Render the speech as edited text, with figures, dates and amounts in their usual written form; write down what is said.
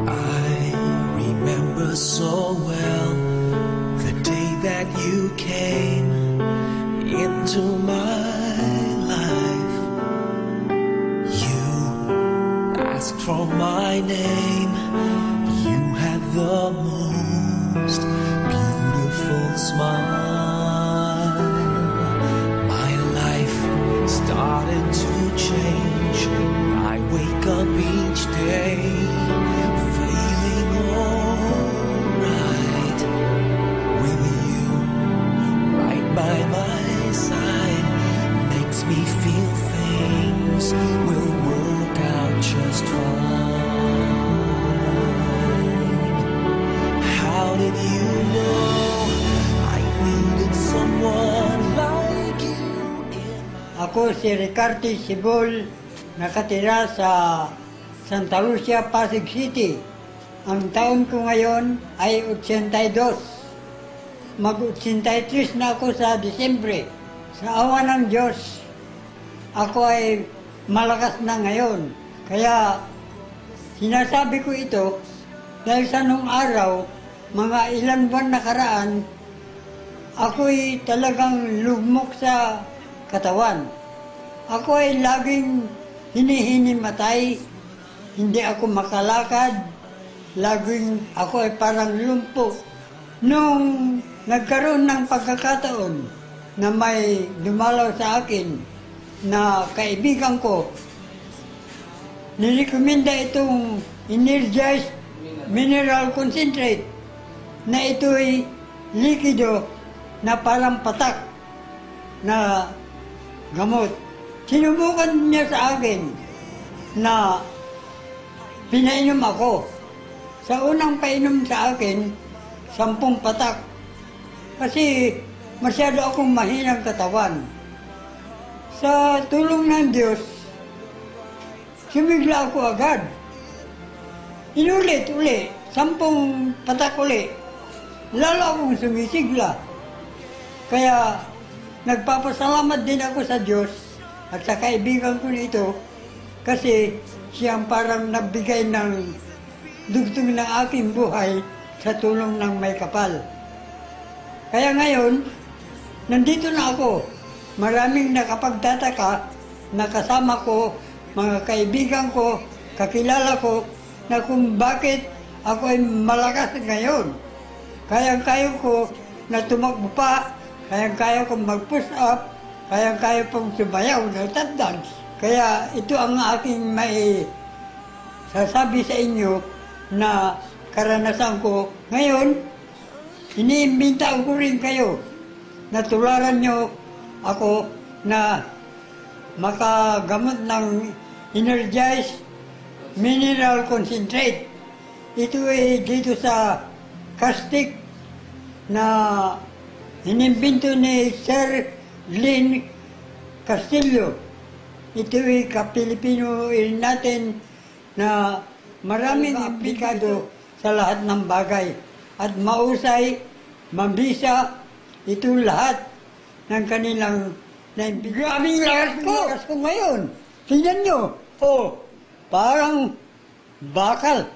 I remember so well the day that you came into my life. You asked for my name. You had the most beautiful smile. My life started to change. I wake up each day feeling alright. With you right by my side makes me feel things will work out just fine. How did you know I needed someone like you in my... Ako si Ricardo Sibol, nakatira sa Santa Lucia, Pasig City. Ang taon ko ngayon ay 82. Mag-83 na ako sa Disyembre. Sa awa ng Diyos, ako ay malakas na ngayon. Kaya sinasabi ko ito dahil sa nung araw, mga ilang buwan nakaraan, ako'y talagang lugmok sa katawan. Ako ay laging hinihinimatay, hindi ako makalakad, laging ako ay parang lumpo. Nung nagkaroon ng pagkakataon na may dumalaw sa akin na kaibigan ko, nirekomenda itong Energized Mineral Concentrate na ito'y likido na parang patak na gamot. Sinubukan niya sa akin na pinainom ako. Sa unang painom sa akin, 10 patak. Kasi masyado akong mahinang katawan. Sa tulong ng Diyos, sumigla ako agad. Inulit uli, 10 patak uli. Lalo akong sumisigla. Kaya nagpapasalamat din ako sa Diyos at sa kaibigan ko nito kasi siyang parang nagbigay ng dugtong ng aking buhay sa tulong ng may kapal. Kaya ngayon, nandito na ako. Maraming nakapagtataka na kasama ko, mga kaibigan ko, kakilala ko, na kung bakit ako ay malakas ngayon. Kayang-kaya ko na tumakbo pa, kayang-kaya kong mag-push up, kayang-kaya pong sumayaw ng tap dance. Kaya ito ang aking may sasabi sa inyo na karanasan ko. Ngayon, iniimbita ko rin kayo na tularan nyo ako na makagamot ng Energized Mineral Concentrate. Ito ay dito sa Castic na inimbento ni Sir Lynn Castillo. Ito ay ka-Pilipino natin na maraming implikado sa lahat ng bagay. At mausay, mabisa, ito lahat ng kanilang naimbento. Grabing lakas ko ngayon. Tingnan nyo, parang bakal.